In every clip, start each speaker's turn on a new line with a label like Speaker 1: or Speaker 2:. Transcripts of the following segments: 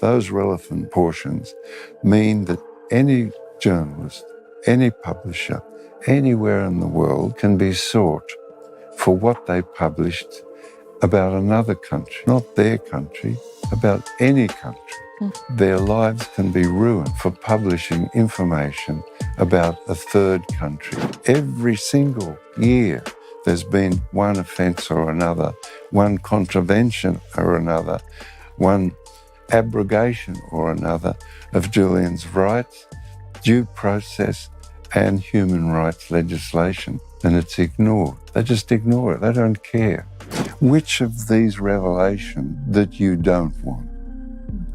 Speaker 1: Those relevant portions mean that any journalist, any publisher, anywhere in the world can be sought for what they published about another country, not their country, about any country. Their lives can be ruined for publishing information about a third country. Every single year, there's been one offence or another, one contravention or another, one abrogation or another of Julian's rights, due process and human rights legislation, and it's ignored. They just ignore it. They don't care. Which of these revelations that you don't want?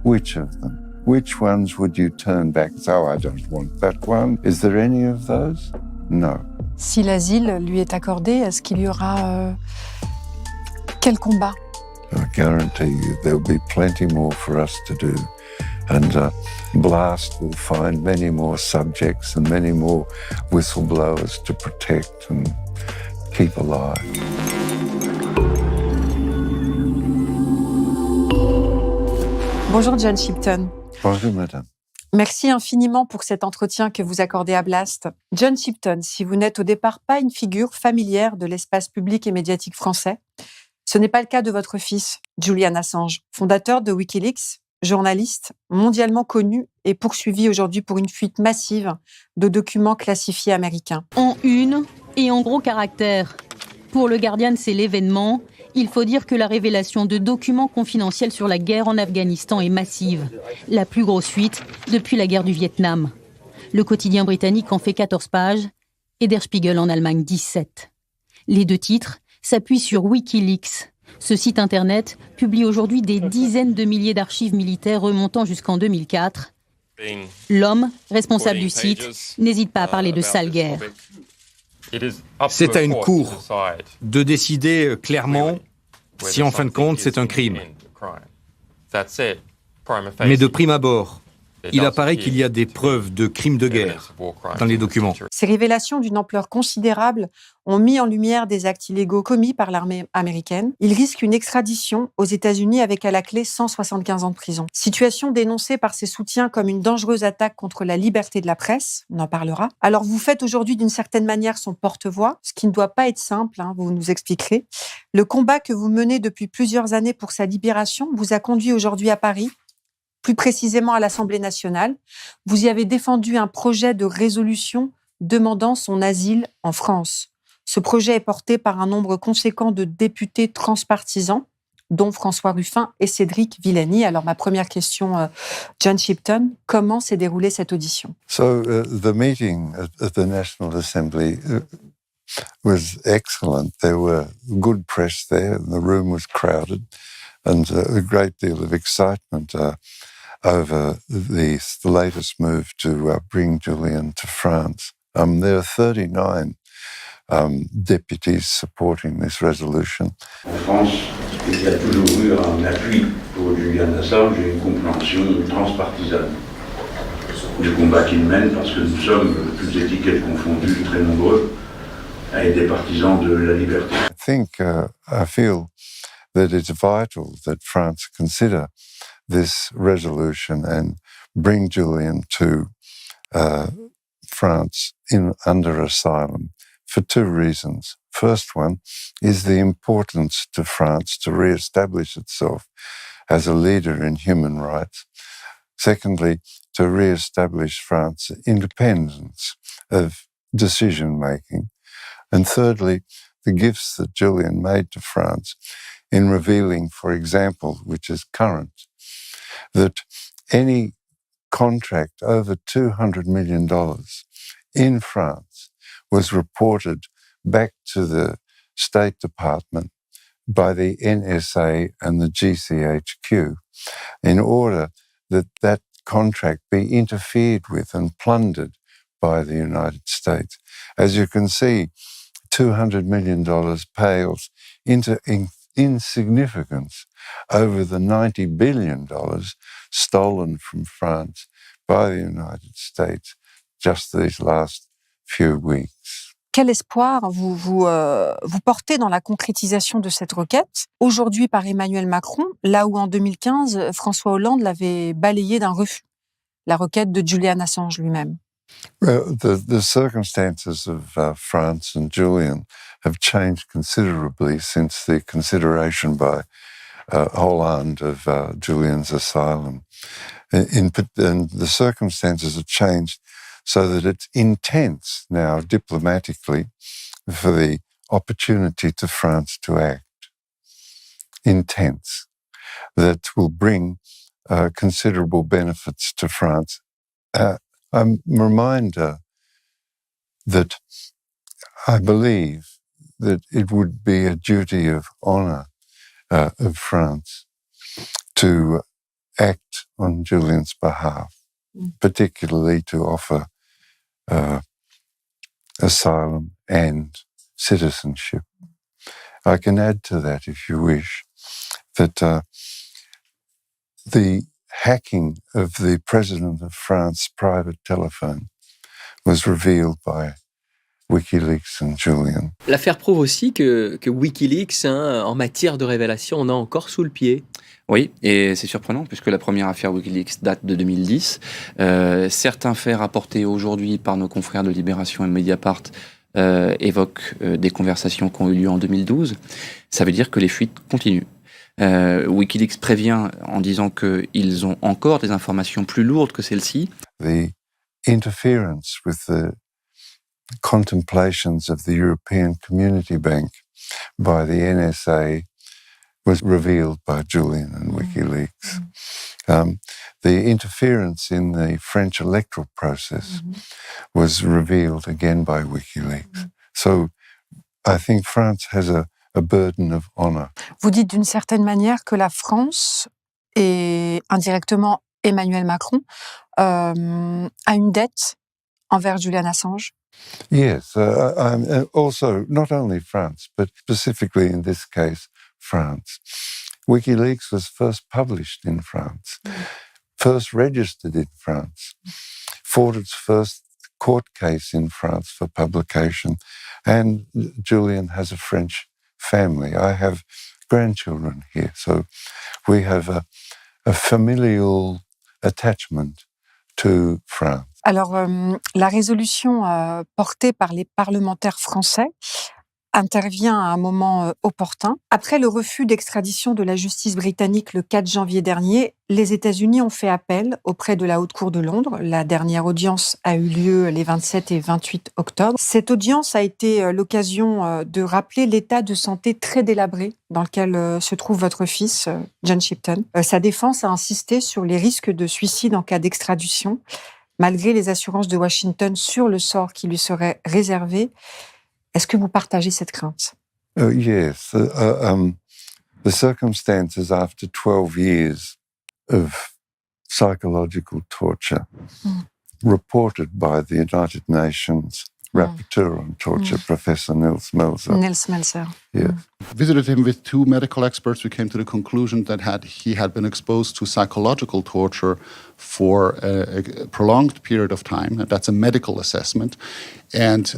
Speaker 1: Which of them? Which ones would you turn back and say, oh, I don't want that one? Is there any of those? No.
Speaker 2: Si l'asile lui est accordé, est-ce qu'il y aura quel combat?
Speaker 1: I guarantee you there'll be plenty more for us to do. And Blast will find many more subjects and many more whistleblowers to protect and keep alive.
Speaker 2: Bonjour John Shipton.
Speaker 1: Bonjour madame.
Speaker 2: Merci infiniment pour cet entretien que vous accordez à Blast. John Shipton, si vous n'êtes au départ pas une figure familière de l'espace public et médiatique français, ce n'est pas le cas de votre fils, Julian Assange, fondateur de Wikileaks, journaliste, mondialement connu et poursuivi aujourd'hui pour une fuite massive de documents classifiés américains.
Speaker 3: En une et en gros caractères. Pour le Guardian, c'est l'événement. Il faut dire que la révélation de documents confidentiels sur la guerre en Afghanistan est massive. La plus grosse fuite depuis la guerre du Vietnam. Le quotidien britannique en fait 14 pages et Der Spiegel en Allemagne 17. Les deux titres s'appuient sur Wikileaks. Ce site internet publie aujourd'hui des dizaines de milliers d'archives militaires remontant jusqu'en 2004. L'homme responsable du site n'hésite pas à parler de sale guerre.
Speaker 4: C'est à une cour de décider clairement si en fin de compte c'est un crime. Mais de prime abord, il apparaît qu'il y a des preuves de crimes de guerre dans les documents.
Speaker 2: Ces révélations d'une ampleur considérable ont mis en lumière des actes illégaux commis par l'armée américaine. Ils risquent une extradition aux États-Unis avec à la clé 175 ans de prison. Situation dénoncée par ses soutiens comme une dangereuse attaque contre la liberté de la presse, on en parlera. Alors vous faites aujourd'hui d'une certaine manière son porte-voix, ce qui ne doit pas être simple, vous nous expliquerez. Le combat que vous menez depuis plusieurs années pour sa libération vous a conduit aujourd'hui à Paris, plus précisément à l'Assemblée nationale. Vous y avez défendu un projet de résolution demandant son asile en France. Ce projet est porté par un nombre conséquent de députés transpartisans, dont François Ruffin et Cédric Villani. Alors, ma première question, John Shipton, comment s'est déroulée cette audition?
Speaker 1: So the meeting at the National Assembly was excellent. There were good press there, and the room was crowded, and a great deal of excitement over the latest move to bring Julian to France. There are 39 deputies supporting this resolution.
Speaker 5: En France, il y a toujours eu un appui pour Julian Assange et une compréhension transpartisane du combat qu'il mène, parce que nous sommes, toutes étiquettes confondues, très nombreux, à être des partisans de la liberté.
Speaker 1: I feel that it's vital that France consider this resolution and bring Julian to France under asylum for two reasons. First one is the importance to France to re-establish itself as a leader in human rights. Secondly, to re-establish France's independence of decision-making. And thirdly, the gifts that Julian made to France in revealing, for example, which is current, that any contract over $200 million in France was reported back to the State Department by the NSA and the GCHQ in order that that contract be interfered with and plundered by the United States. As you can see, $200 million pales into insignificance over the $90 billion stolen from France by the United States just these last few weeks.
Speaker 2: Quel espoir vous portez dans la concrétisation de cette requête, aujourd'hui par Emmanuel Macron, là où en 2015, François Hollande l'avait balayé d'un refus, la requête de Julian Assange lui-même?
Speaker 1: Well, the circumstances of France and Julian have changed considerably since the consideration by Hollande of Julian's asylum. And the circumstances have changed so that it's intense now diplomatically for the opportunity to France to act. Intense. That will bring considerable benefits to France. I'm reminded that I believe that it would be a duty of honour of France to act on Julian's behalf, particularly to offer asylum and citizenship. I can add to that, if you wish, that the hacking of the President of France's private telephone was revealed by WikiLeaks and Julian.
Speaker 6: L'affaire prouve aussi que WikiLeaks, en matière de révélation, on a encore sous le pied.
Speaker 7: Oui, et c'est surprenant puisque la première affaire WikiLeaks date de 2010. Certains faits rapportés aujourd'hui par nos confrères de Libération et Mediapart évoquent des conversations qui ont eu lieu en 2012. Ça veut dire que les fuites continuent. WikiLeaks prévient en disant qu'ils ont encore des informations plus lourdes que celles-ci.
Speaker 1: The interference with the contemplations of the European Community Bank by the NSA was revealed by Julian and WikiLeaks. The interference in the French electoral process was revealed again by WikiLeaks. So I think France has a burden of honor.
Speaker 2: Vous dites d'une certaine manière que la France et indirectement Emmanuel Macron a une dette envers Julian Assange.
Speaker 1: Yes, also not only France, but specifically in this case, France. WikiLeaks was first published in France, first registered in France, fought its first court case in France for publication, and Julian has a French family. I have grandchildren here, so we have a familial attachment to France.
Speaker 2: Alors, la résolution portée par les parlementaires français intervient à un moment opportun. Après le refus d'extradition de la justice britannique le 4 janvier dernier, les États-Unis ont fait appel auprès de la Haute Cour de Londres. La dernière audience a eu lieu les 27 et 28 octobre. Cette audience a été l'occasion de rappeler l'état de santé très délabré dans lequel se trouve votre fils, John Shipton. Sa défense a insisté sur les risques de suicide en cas d'extradition, malgré les assurances de Washington sur le sort qui lui serait réservé. Est-ce que vous partagez cette crainte?
Speaker 1: Yes. The circumstances after 12 years of psychological torture reported by the United Nations rapporteur on torture, Professor Nils Melzer.
Speaker 2: Nils Melzer.
Speaker 1: Yes.
Speaker 8: Visited him with two medical experts. We came to the conclusion that he had been exposed to psychological torture for a prolonged period of time. And that's a medical assessment. And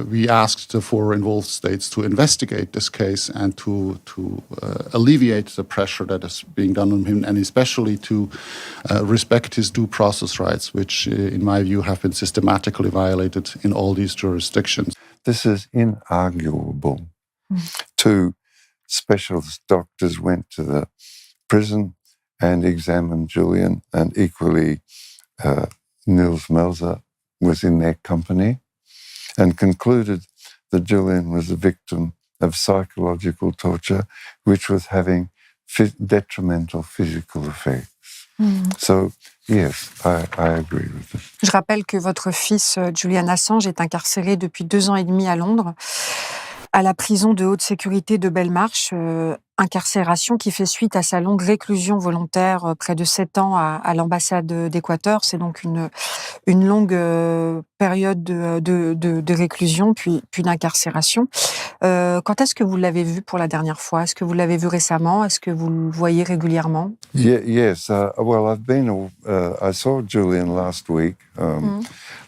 Speaker 8: we asked the four involved states to investigate this case and to alleviate the pressure that is being done on him, and especially to respect his due process rights, which, in my view, have been systematically violated in all these jurisdictions.
Speaker 1: This is inarguable. Two specialist doctors went to the prison and examined Julian, and equally Nils Melzer was in their company, and concluded that Julian was a victim of psychological torture, which was having detrimental physical effects. So, yes, I agree with this.
Speaker 2: Je rappelle que votre fils, Julian Assange, est incarcéré depuis 2 ans et demi à Londres, à la prison de haute sécurité de Belmarsh, incarcération qui fait suite à sa longue réclusion volontaire, près de 7 ans à l'ambassade d'Équateur. C'est donc une longue période de réclusion, puis d'incarcération. Quand est-ce que vous l'avez vu pour la dernière fois? Est-ce que vous l'avez vu récemment? Est-ce que vous le voyez régulièrement?
Speaker 1: Yes. Well, I saw Julian last week.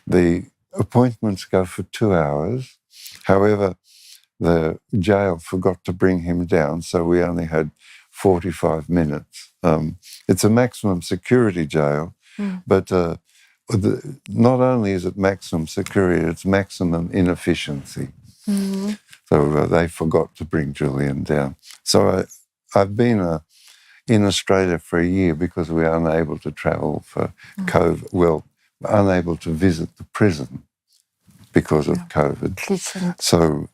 Speaker 1: The appointments go for 2 hours. However, the jail forgot to bring him down, so we only had 45 minutes. It's a maximum security jail, but not only is it maximum security, it's maximum inefficiency. So they forgot to bring Julian down. So I've been in Australia for a year because we were unable to travel for COVID. Well, unable to visit the prison because of COVID. So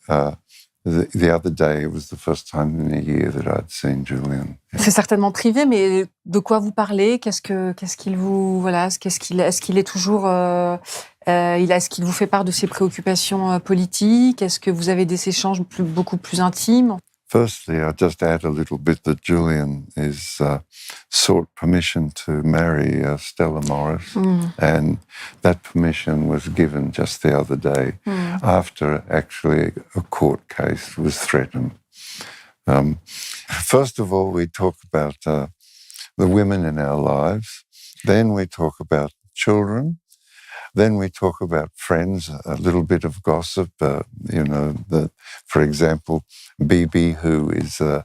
Speaker 1: the other day, it was the first time in a year that I'd seen Julian.
Speaker 2: C'est certainement privé, mais de quoi vous parlez? Qu'est-ce qu'il vous, voilà, est-ce qu'il est toujours, est-ce qu'il vous fait part de ses préoccupations politiques? Est-ce que vous avez des échanges beaucoup plus intimes?
Speaker 1: Firstly, I'll just add a little bit that Julian is sought permission to marry Stella Morris, and that permission was given just the other day after actually a court case was threatened. First of all, we talk about the women in our lives, then we talk about children, then we talk about friends, a little bit of gossip, for example, Bibi, who is a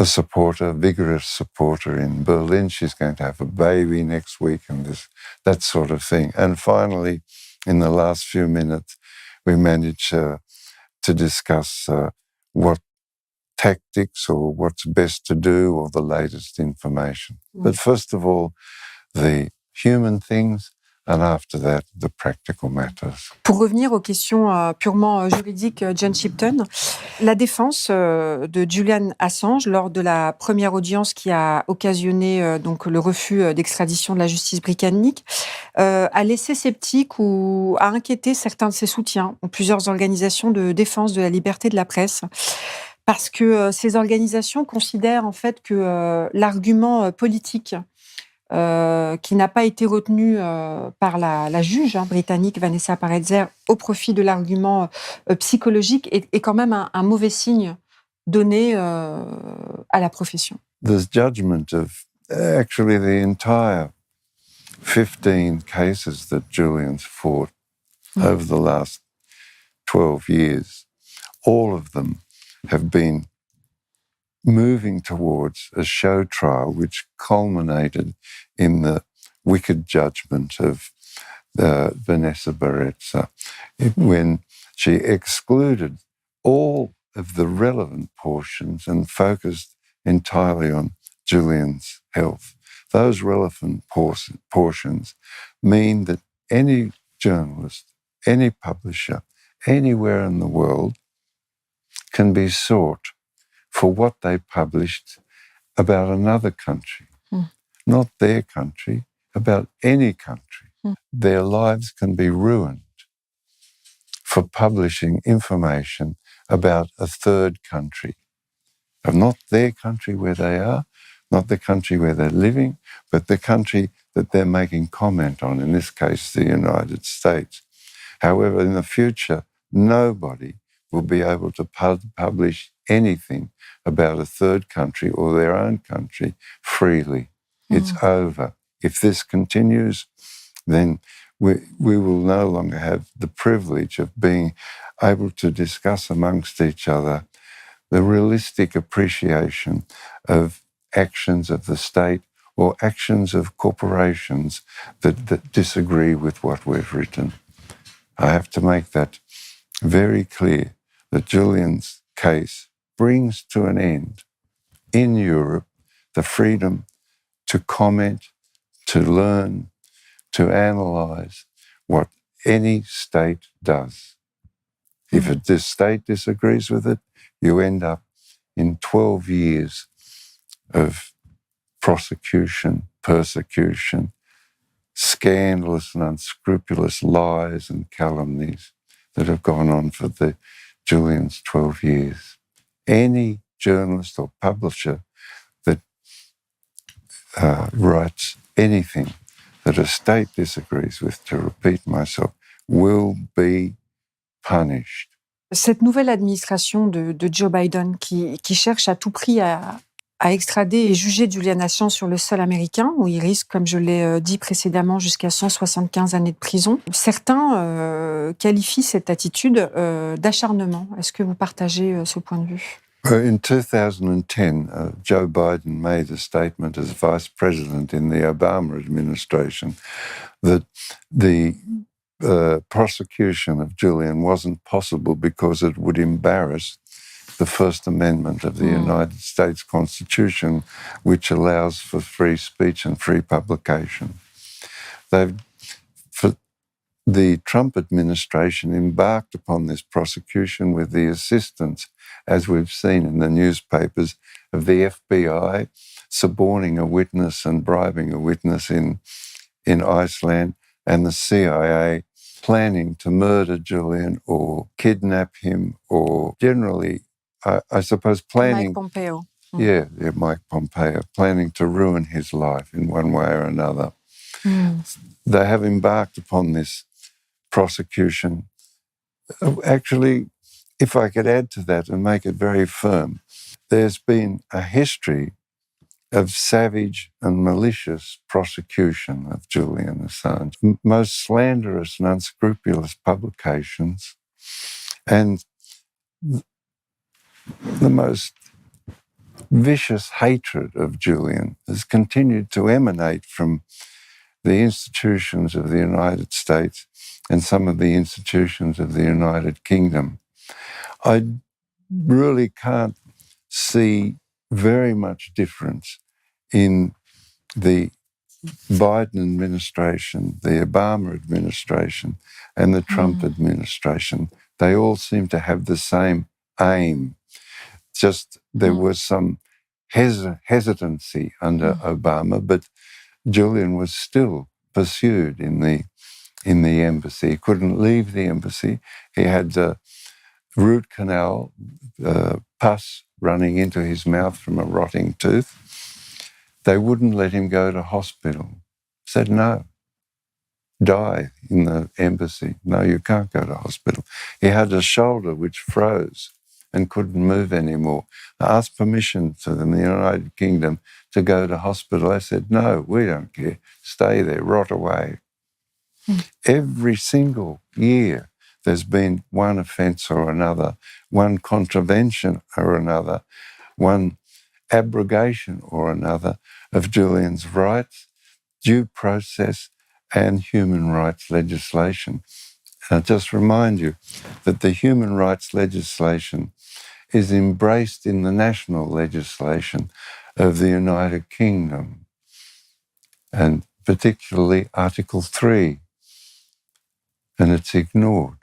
Speaker 1: supporter, vigorous supporter in Berlin. She's going to have a baby next week and that sort of thing. And finally, in the last few minutes, we managed to discuss what tactics or what's best to do or the latest information. But first of all, the human things, and after that, the practical matters.
Speaker 2: Pour revenir aux questions purement juridiques, John Shipton, la défense de Julian Assange lors de la première audience qui a occasionné donc le refus d'extradition de la justice britannique a laissé sceptique ou a inquiété certains de ses soutiens ou plusieurs organisations de défense de la liberté de la presse. Parce que ces organisations considèrent en fait que l'argument politique qui n'a pas été retenu par la juge britannique Benaissa au profit de l'argument psychologique est quand même un mauvais signe donné à la profession.
Speaker 1: This judgment of actually the entire 15 cases that Julian's fought over the last 12 years, all of them have been moving towards a show trial which culminated in the wicked judgment of Benaissa when she excluded all of the relevant portions and focused entirely on Julian's health. Those relevant portions mean that any journalist, any publisher, anywhere in the world can be sought for what they published about another country, not their country, about any country. Their lives can be ruined for publishing information about a third country, not their country where they are, not the country where they're living, but the country that they're making comment on, in this case, the United States. However, in the future, nobody will be able to publish anything about a third country or their own country freely. It's over. If this continues, then we will no longer have the privilege of being able to discuss amongst each other the realistic appreciation of actions of the state or actions of corporations that disagree with what we've written. I have to make that very clear, that Julian's case brings to an end in Europe the freedom to comment, to learn, to analyse what any state does. If this state disagrees with it, you end up in 12 years of prosecution, persecution, scandalous and unscrupulous lies and calumnies that have gone on for Julian's 12 years. Any journalist or publisher that writes anything that a state disagrees with, to repeat myself, will be punished.
Speaker 2: Cette nouvelle administration de Joe Biden qui cherche à tout prix à a extradé et jugé Julian Assange sur le sol américain, où il risque, comme je l'ai dit précédemment, jusqu'à 175 années de prison. Certains qualifient cette attitude d'acharnement. Est-ce que vous partagez ce point de vue?
Speaker 1: In 2010, Joe Biden made a statement as vice president in the Obama administration that the prosecution of Julian wasn't possible because it would embarrass the First Amendment of the United States Constitution, which allows for free speech and free publication. The Trump administration embarked upon this prosecution with the assistance, as we've seen in the newspapers, of the FBI suborning a witness and bribing a witness in Iceland, and the CIA planning to murder Julian or kidnap him, or generally, I suppose, planning...
Speaker 2: Mike Pompeo.
Speaker 1: Yeah, Mike Pompeo, planning to ruin his life in one way or another. They have embarked upon this prosecution. Actually, if I could add to that and make it very firm, there's been a history of savage and malicious prosecution of Julian Assange, most slanderous and unscrupulous publications, and the most vicious hatred of Julian has continued to emanate from the institutions of the United States and some of the institutions of the United Kingdom. I really can't see very much difference in the Biden administration, the Obama administration, and the Trump administration. They all seem to have the same aim. Just there was some hesitancy under Obama, but Julian was still pursued in the embassy. He couldn't leave the embassy. He had a root canal, pus running into his mouth from a rotting tooth. They wouldn't let him go to hospital. Said no. Die in the embassy. No, you can't go to hospital. He had a shoulder which froze and couldn't move anymore. I asked permission to them, the United Kingdom, to go to hospital. They said, no, we don't care. Stay there, rot away. Every single year there's been one offence or another, one contravention or another, one abrogation or another of Julian's rights, due process, and human rights legislation. And I'll just remind you that the human rights legislation is embraced in the national legislation of the United Kingdom, and particularly Article 3, and it's ignored.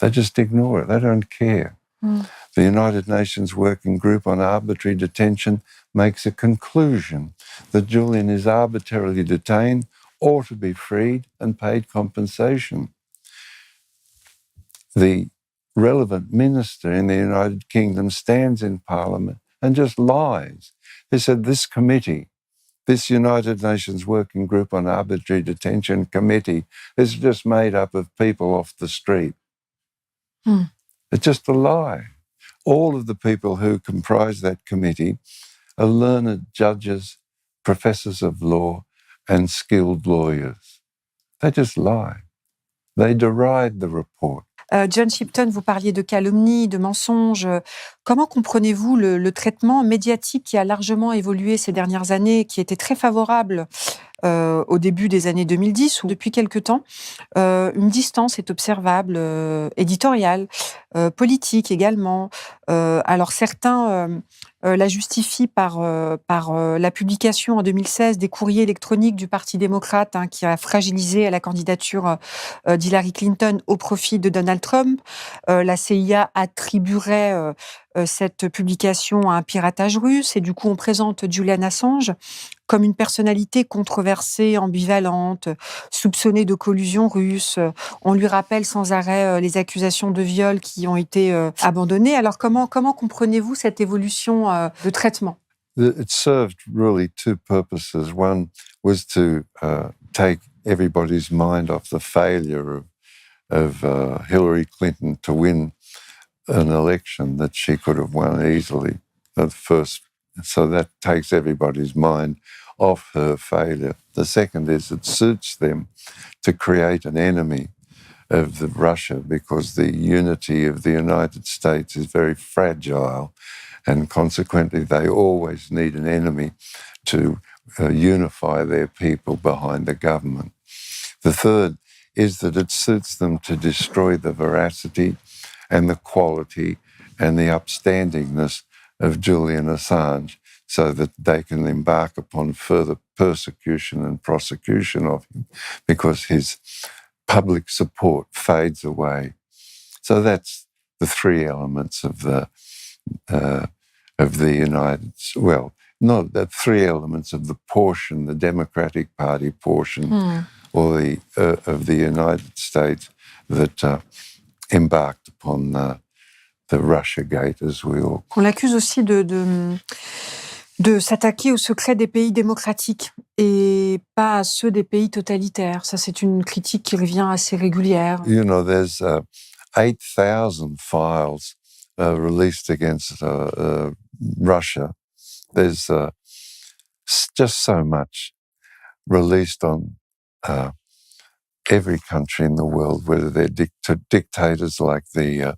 Speaker 1: They just ignore it. They don't care. The United Nations Working Group on Arbitrary Detention makes a conclusion that Julian is arbitrarily detained, ought to be freed and paid compensation. The relevant minister in the United Kingdom stands in Parliament and just lies. They said this committee, this United Nations Working Group on Arbitrary Detention committee, is just made up of people off the street. It's just a lie. All of the people who comprise that committee are learned judges, professors of law, and skilled lawyers. They just lie. They deride the report.
Speaker 2: John Shipton, vous parliez de calomnie, de mensonges. Comment comprenez-vous le traitement médiatique qui a largement évolué ces dernières années, qui était très favorable au début des années 2010, ou depuis quelque temps, une distance est observable, éditoriale, politique également. Alors certains la justifient par la publication en 2016 des courriers électroniques du Parti démocrate, qui a fragilisé la candidature d'Hillary Clinton au profit de Donald Trump. La CIA attribuerait cette publication à un piratage russe, et du coup on présente Julian Assange comme une personnalité controversée, ambivalente, soupçonnée de collusion russe. On lui rappelle sans arrêt les accusations de viol qui ont été abandonnées. Alors comment comprenez-vous cette évolution de traitement?
Speaker 1: It served really two purposes. One was to take everybody's mind off the failure of Hillary Clinton to win an election that she could have won easily, the first So that takes everybody's mind off her failure. The second is it suits them to create an enemy of Russia because the unity of the United States is very fragile, and consequently they always need an enemy to unify their people behind the government. The third is that it suits them to destroy the veracity and the quality and the upstandingness of Julian Assange so that they can embark upon further persecution and prosecution of him because his public support fades away. So that's the three elements of the United, well, not the three elements of the portion, the Democratic Party portion, or the of the United States that embarked upon the Russiagate, as we all.
Speaker 2: On l'accuse aussi de s'attaquer aux secrets des pays démocratiques et pas à ceux des pays totalitaires. Ça, c'est une critique qui revient assez régulière.
Speaker 1: You know, there's 8,000 files released against Russia. There's just so much released on every country in the world, whether they're dictators like the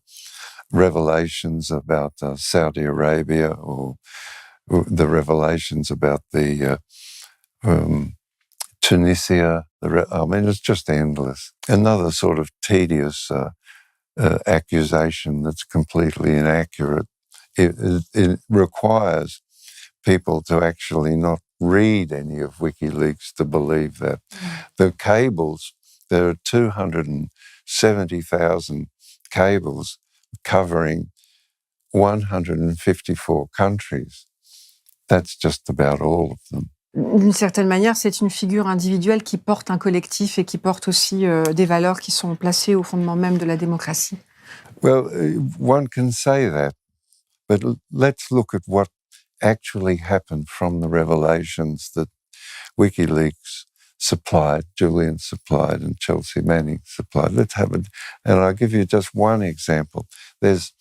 Speaker 1: revelations about Saudi Arabia or the revelations about the Tunisia. I mean, it's just endless. Another sort of tedious accusation that's completely inaccurate. It requires people to actually not read any of WikiLeaks to believe that. The cables, there are 270,000 cables covering 154 countries. That's just about all of them.
Speaker 2: D'une certaine manière, c'est une figure individuelle qui porte un collectif et qui porte aussi des valeurs qui sont placées au fondement même de la démocratie.
Speaker 1: Well, one can say that, but let's look at what actually happened from the revelations that WikiLeaks supplied, Julian supplied, and Chelsea Manning supplied. Let's have it, and I'll give you just one example. There's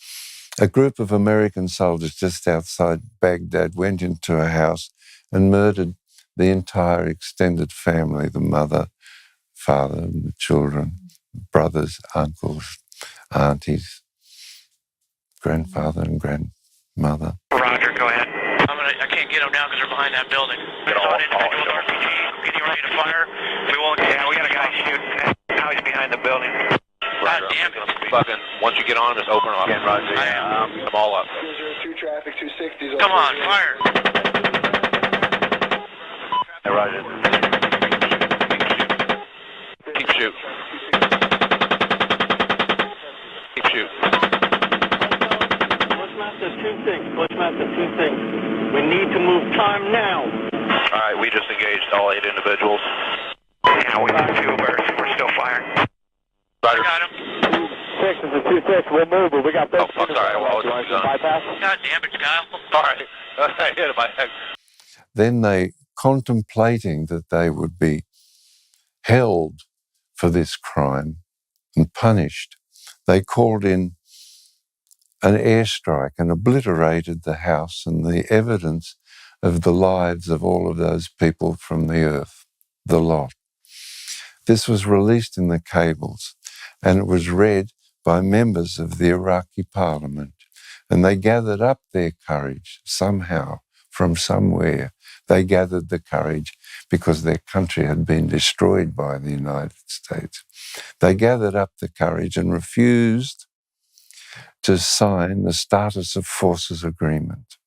Speaker 1: a group of American soldiers just outside Baghdad went into a house and murdered the entire extended family, the mother, father, and the children, brothers, uncles, aunties, grandfather and grandmother.
Speaker 9: Roger, go ahead. I can't get them now because they're behind that building. I saw an individual RPG getting ready to fire. We got a guy shooting. Now he's behind the building. God damn it.
Speaker 10: Fucking, once you get on him, just open them up.
Speaker 9: Roger.
Speaker 10: I'm all up.
Speaker 9: 202 traffic, 260. Come on, fire.
Speaker 10: Hey, Roger. Keep shooting. Keep shooting.
Speaker 11: Bushmaster 2-6. We need to move time now.
Speaker 10: All right, we just engaged all 8 individuals.
Speaker 9: Yeah, we got 2 birds. We're still firing.
Speaker 10: Roger.
Speaker 9: Got him.
Speaker 11: 6 is a 2-6. We'll move, but we got this.
Speaker 10: Oh, I'm sorry. I was
Speaker 11: bypass.
Speaker 9: God damn it, Kyle.
Speaker 10: All right. I hit my head.
Speaker 1: Then they, contemplating that they would be held for this crime and punished, they called in an airstrike and obliterated the house and the evidence of the lives of all of those people from the earth, the lot. This was released in the cables and it was read by members of the Iraqi parliament, and they gathered up their courage somehow from somewhere. They gathered the courage because their country had been destroyed by the United States. They gathered up the courage and refused to sign the Status of Forces Agreement.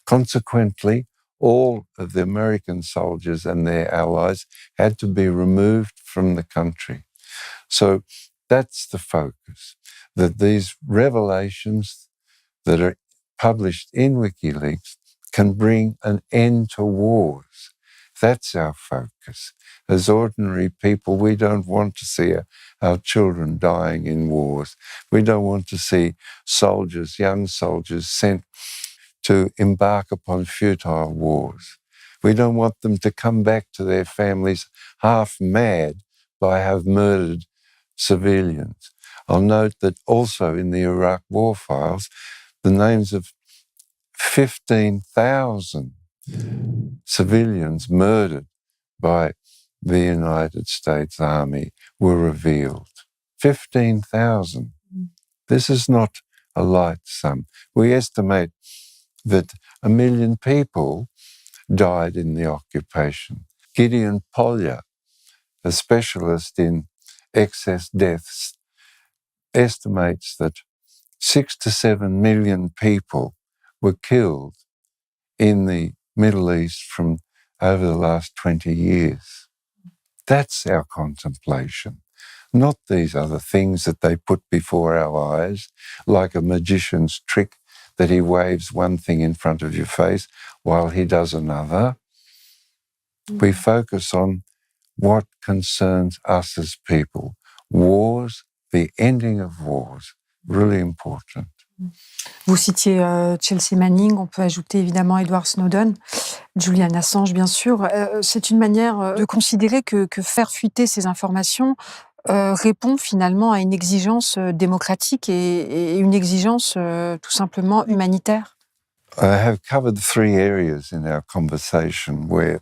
Speaker 1: Consequently, all of the American soldiers and their allies had to be removed from the country. So that's the focus, that these revelations that are published in WikiLeaks can bring an end to wars. That's our focus. As ordinary people, we don't want to see our children dying in wars. We don't want to see soldiers, young soldiers, sent to embark upon futile wars. We don't want them to come back to their families half mad by have murdered civilians. I'll note that also in the Iraq war files, the names of 15,000 civilians murdered by the United States Army were revealed. 15,000. This is not a light sum. We estimate that 1 million people died in the occupation. Gideon Polya, a specialist in excess deaths, estimates that 6 to 7 million people were killed in the Middle East from over the last 20 years. That's our contemplation, not these other things that they put before our eyes, like a magician's trick that he waves one thing in front of your face while he does another. We focus on what concerns us as people. Wars, the ending of wars, really important.
Speaker 2: Vous citiez Chelsea Manning, on peut ajouter évidemment Edward Snowden, Julian Assange bien sûr. C'est une manière de considérer que faire fuiter ces informations répond finalement à une exigence démocratique et une exigence tout simplement humanitaire.
Speaker 1: I have covered 3 areas in our conversation where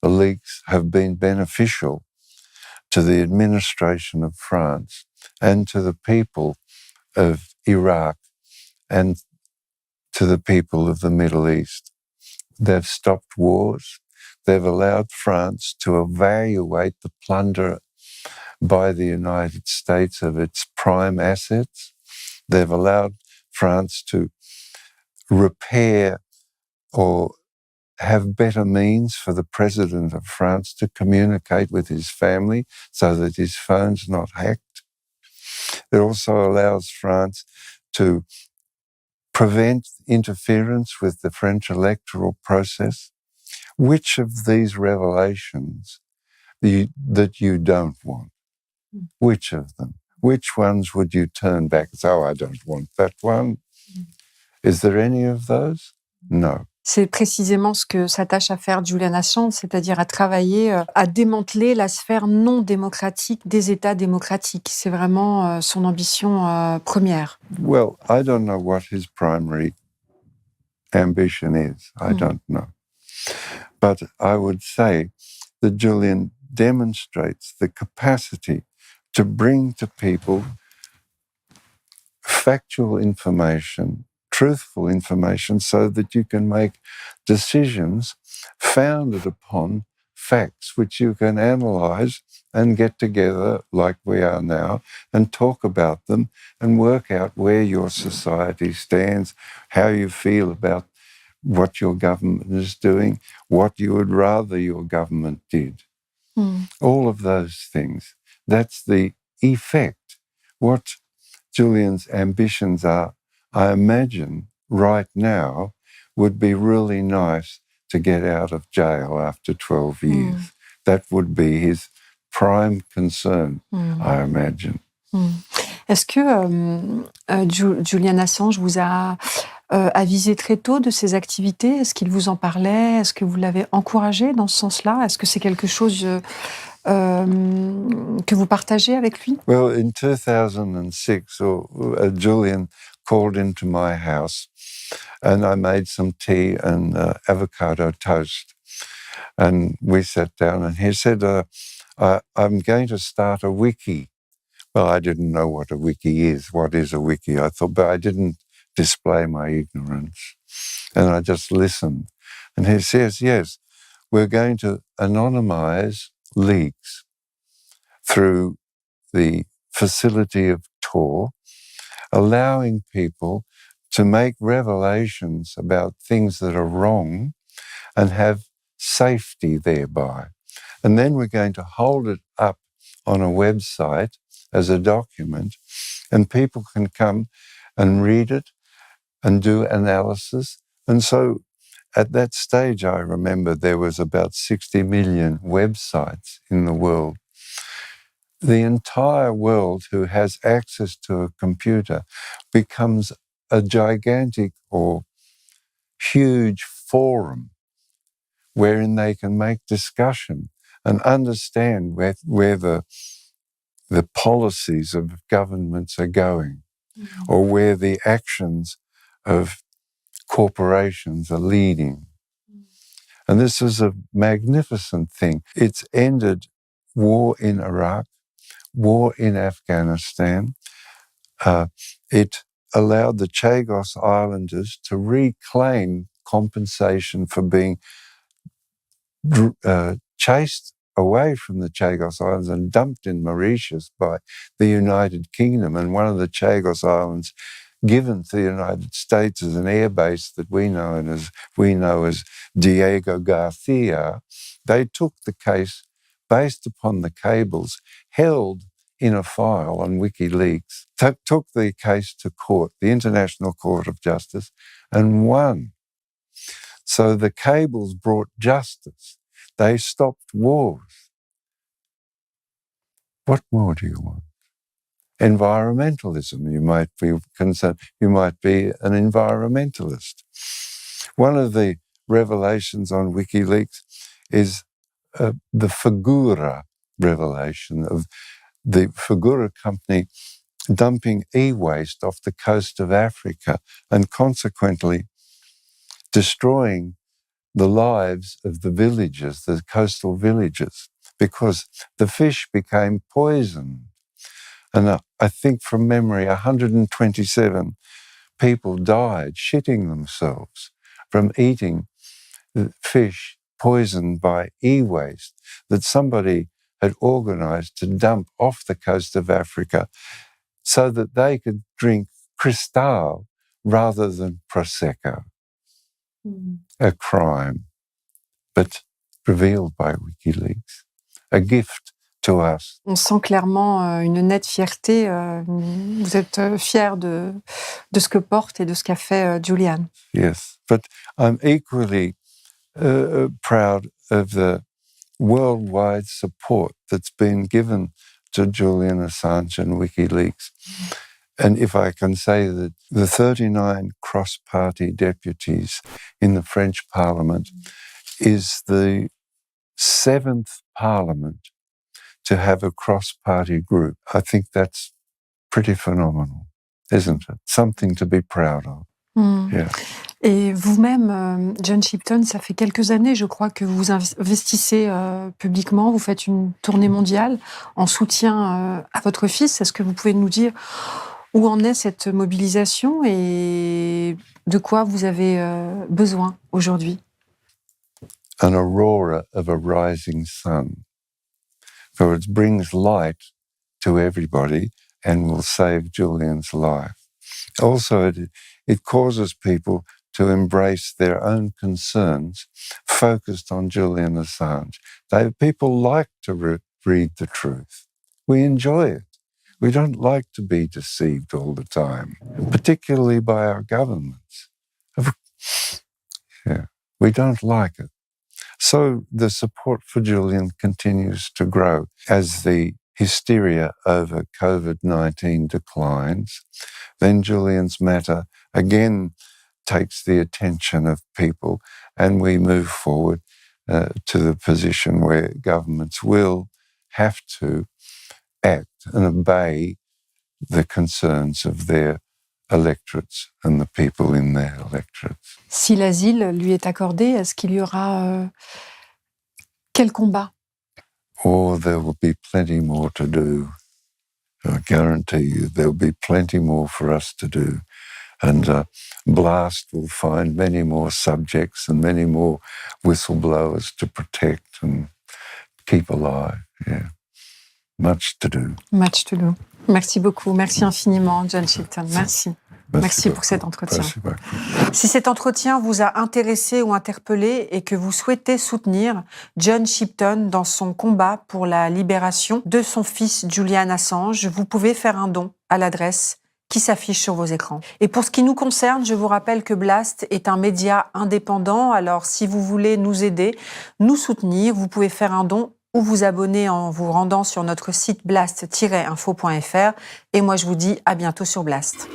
Speaker 1: the leaks have been beneficial to the administration of France and to the people of Iraq and to the people of the Middle East. They've stopped wars. They've allowed France to evaluate the plunder by the United States of its prime assets. They've allowed France to repair or have better means for the president of France to communicate with his family so that his phone's not hacked. It also allows France to prevent interference with the French electoral process. Which of these revelations that you don't want? Which of them? Which ones would you turn back and say, oh, I don't want that one? Is there any of those? No.
Speaker 2: C'est précisément ce que s'attache à faire Julian Assange, c'est-à-dire à travailler, à démanteler la sphère non démocratique des États démocratiques. C'est vraiment son ambition première.
Speaker 1: Well, I don't know what his primary ambition is. I don't know. But I would say that Julian demonstrates the capacity to bring to people factual information, truthful information, so that you can make decisions founded upon facts which you can analyze and get together like we are now and talk about them and work out where your society stands, how you feel about what your government is doing, what you would rather your government did. All of those things. That's the effect. What Julian's ambitions are, I imagine, right now, would be really nice to get out of jail after 12 years. That would be his prime concern, I imagine.
Speaker 2: Est-ce que Julian Assange vous a avisé très tôt de ses activités? Est-ce qu'il vous en parlait? Est-ce que vous l'avez encouragé dans ce sens-là? Est-ce que c'est quelque chose que vous partagez avec lui?
Speaker 1: Well, in 2006, Julian called into my house and I made some tea and avocado toast. And we sat down and he said, I'm going to start a wiki. Well, I didn't know what a wiki is. What is a wiki? I thought, but I didn't display my ignorance. And I just listened. And he says, yes, we're going to anonymize leaks through the facility of Tor, allowing people to make revelations about things that are wrong and have safety thereby. And then we're going to hold it up on a website as a document, and people can come and read it and do analysis. And so at that stage, I remember there was about 60 million websites in the world. The entire world who has access to a computer becomes a gigantic or huge forum wherein they can make discussion and understand where the policies of governments are going, or where the actions of corporations are leading. And this is a magnificent thing. It's ended war in Iraq, war in Afghanistan. It allowed the Chagos Islanders to reclaim compensation for being chased away from the Chagos Islands and dumped in Mauritius by the United Kingdom. And one of the Chagos Islands given to the United States as an air base that we know as Diego Garcia. They took the case based upon the cables held in a file on WikiLeaks, took the case to court, the International Court of Justice, and won. So the cables brought justice. They stopped wars. What more do you want? Environmentalism, you might be concerned, you might be an environmentalist. One of the revelations on WikiLeaks is the Figura revelation of the Figura company dumping e-waste off the coast of Africa and consequently destroying the lives of the villagers, the coastal villages, because the fish became poisoned. And I think from memory, 127 people died shitting themselves from eating fish poisoned by e-waste that somebody had organized to dump off the coast of Africa so that they could drink Cristal rather than Prosecco. A crime, but revealed by WikiLeaks. A gift to us.
Speaker 2: On sent clairement une nette fierté. Vous êtes fier de ce que porte et de ce qu'a fait Julian.
Speaker 1: Yes, but I'm equally proud of the worldwide support that's been given to Julian Assange and WikiLeaks. And if I can say that the 39 cross-party deputies in the French Parliament is the 7th Parliament to have a cross-party group. I think that's pretty phenomenal, isn't it? Something to be proud of. Yeah.
Speaker 2: Et vous-même, John Shipton, ça fait quelques années, je crois, que vous investissez publiquement, vous faites une tournée mondiale en soutien à votre fils. Est-ce que vous pouvez nous dire où en est cette mobilisation et de quoi vous avez besoin aujourd'hui?
Speaker 1: An aurora of a rising sun, for it brings light to everybody and will save Julian's life. Also, it causes people to embrace their own concerns focused on Julian Assange. People like to read the truth. We enjoy it. We don't like to be deceived all the time, particularly by our governments. Yeah, we don't like it. So the support for Julian continues to grow as the hysteria over COVID-19 declines. Then Julian's matter again takes the attention of people, and we move forward to the position where governments will have to act and obey the concerns of their electorates and the people in their electorates.
Speaker 2: Si l'asile lui est accordé, est-ce qu'il y aura quel combat?
Speaker 1: Oh, there will be plenty more to do. I guarantee you there will be plenty more for us to do. And Blast will find many more subjects and many more whistleblowers to protect and keep alive. Yeah. Much to do.
Speaker 2: Much to do. Merci beaucoup. Merci infiniment, John Shipton. Merci. Merci pour cet entretien. Si cet entretien vous a intéressé ou interpellé et que vous souhaitez soutenir John Shipton dans son combat pour la libération de son fils Julian Assange, vous pouvez faire un don à l'adresse qui s'affiche sur vos écrans. Et pour ce qui nous concerne, je vous rappelle que Blast est un média indépendant. Alors, si vous voulez nous aider, nous soutenir, vous pouvez faire un don ou vous abonner en vous rendant sur notre site blast-info.fr. Et moi, je vous dis à bientôt sur Blast.